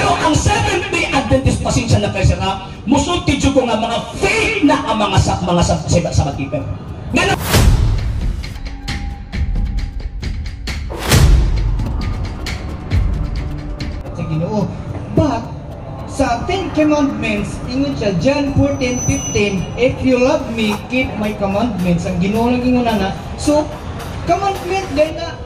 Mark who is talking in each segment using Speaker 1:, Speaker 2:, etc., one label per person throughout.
Speaker 1: Pero ang Seventh-day Adventist pasensya na kayo sira, musulti dyo ko nga mga fake na ang mga Sabbath keeper. Nga
Speaker 2: sa Ginoo. But sa 10 commandments, ingon siya, John 14:15, if you love me, keep my commandments. Ang Ginoo lang ingon na. So, commandment din na,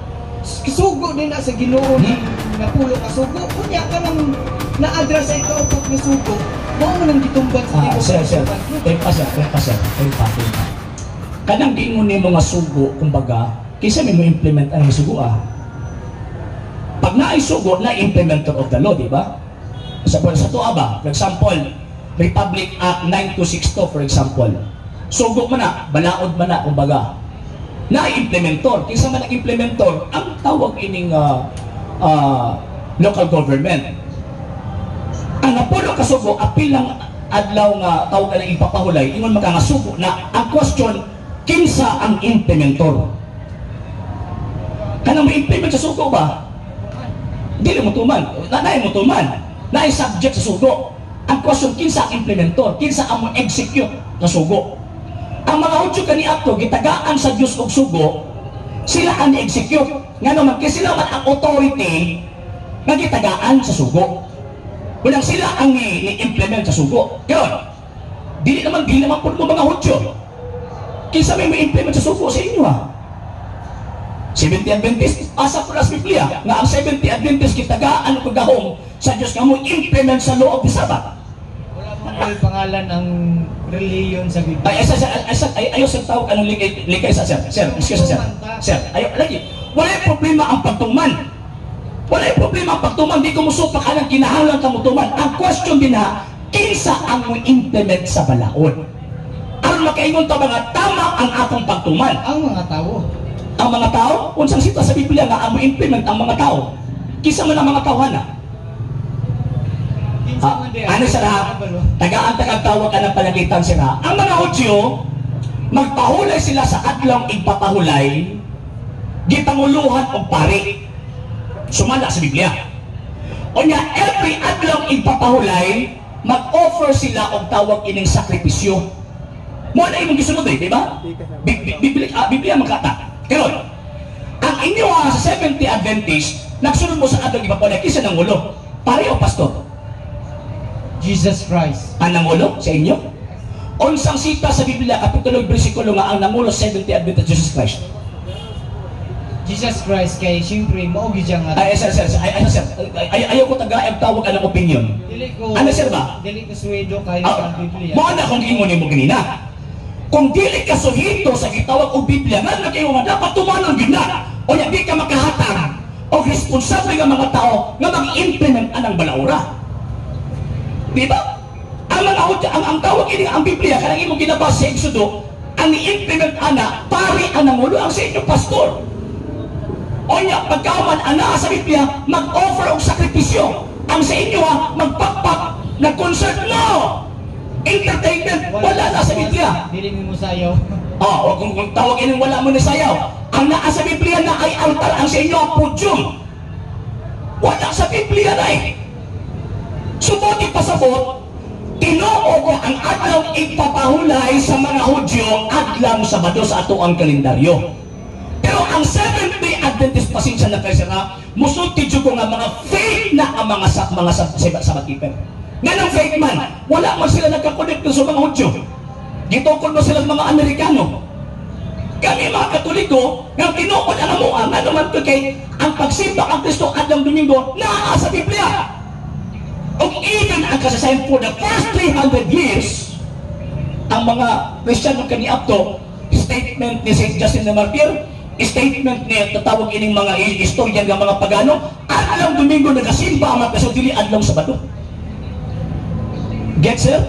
Speaker 2: kasugo din na sa Ginoo ni napulo kasugo. Kunya ka nang na-address sa ikaupok ni sugo, mo nang gitumban sa Ginoo.
Speaker 1: Sir. Kanang giingon ni mga sugo, kumbaga, kaysa may mo implement ang sugo Pag naay sugo, na-implementer of the law, di ba? Sa tuwa ba? For example, Republic Act 9262, for example. Sugo man na, balaod man na, kumbaga. Na-implementor. Kaysa man nag-implementor, ang tawag ining local government. Ang napulo kasugo, apilang adlaw nga tawag ka na ipapahulay, ingon makangasugo na ang question, kinsa ang implementor? Kanang ma-implement sa sugo ba? Dili mo tuman. Naay mo tuman. Naay subject sa sugo. Ang question, kinsa ang implementor? Kinsa ang mo-execute sa sugo? Ang mga Hudyo kani ato gitagaan sa Dios og sugo, sila ang ni-execute. Nga naman, kaya sila man ang authority nga gitagaan sa sugo. Walang sila ang ni-implement sa sugo. Kaya, dili naman po mo mga Hudyo. Kinsa may implement sa sugo sa inyo Seventh-day Adventist, asa po nas Biblia nga ang Seventh-day Adventist gitagaan og gahom sa Dios nga mo implement sa law of the Sabbath.
Speaker 2: Wala pangalan ang reliyon sa Biblia.
Speaker 1: Ayaw sa tawag anong likay sa sir. Excuse sir. Sir, ayaw lagi. Wala problema ang pagtuman. Wala problema ang pagtuman. Di ko musupak anang kinahanglan ka mutuman. Ang question din kinsa ang mo implement sa balaod? Aron makaingon ta mga tama ang atong pagtuman.
Speaker 2: Ang mga tao.
Speaker 1: Ang mga tao, unsang sita sa Biblia nga ang mo implement ang mga tao. Kinsa man ang mga tao ano sila? Tagaan tawag ka ng panagitan sila. Ang mga Hudyo, magpahulay sila sa adlong igpapahulay, gipanguluhan o pari. Sumala sa Biblia. O niya, every adlong igpapahulay, mag-offer sila og tawag ining sakripisyo. Mo na imong gisunod di ba? Biblia magkata. Pero, ang inyo sa Seventh-day Adventist, nagsunod mo sa adlong igpapahulay, kisa ng ulo. Pare o pastor?
Speaker 2: Jesus Christ.
Speaker 1: Ang nangulo sa inyo? Unsang sita sa Biblia, kapitulo, bersikulo nga ang nangulo sa Seventh-day Adventist Jesus Christ?
Speaker 2: Jesus Christ kay siyempre maugi siya nga.
Speaker 1: Sir. Ayaw ko tagaayag tawag anong opinion. Ano sir ba?
Speaker 2: Dili ko suwedo kayo sa Biblia.
Speaker 1: Mo na kung ingon mo ganina. Kung dili ka suhito sa gitawag o Biblia, nga nag-iwa nga dapat tumanong gina. O di ka makahatag o responsable nga mga tao nga mag-implement anang balaura. Di ba? Ang tawag ini ang Biblia, kanang imong ginabasa sa Exodo, ang i-implement ana, pari ang nangulo ang sa inyo pastor. O niya, pagkaman ana sa Biblia, mag-offer og sakripisyo. Ang sa inyo magpakpak, nag-concert no! Entertainment, wala na sa Biblia.
Speaker 2: Dili mo sayaw.
Speaker 1: Kung tawag ini wala mo na sayaw. Ang naa sa Biblia na ay altar, ang sa inyo ang pudyum. Wala sa Biblia na Subuti pasabot, tinuo ko ang adlaw ipapahulay sa mga Hudyo adlaw Sabado sa ato ang kalendaryo. Pero ang Seventh-day Adventist pasensya na kayo sira, musulti ko nga mga fake na ang mga Sabbath keeper. Nga ng fake man, wala man sila nagkakonekto sa mga Hudyo. Gitukod mo sila mga Amerikano. Kami mga Katoliko, nga tinuod ang amuan, nga naman ko kay ang pagsimba ang Kristo adlaw Domingo, naa sa Biblia. O even ang kasasayan for the first 300 years, ang mga Kristiyano kaniapto, statement ni St. Justin de Martyr, statement ni tatawag ining mga istorya ng mga pagano, adlaw Domingo nagasimba ang mga kaso dili adlaw Sabado. Get sir?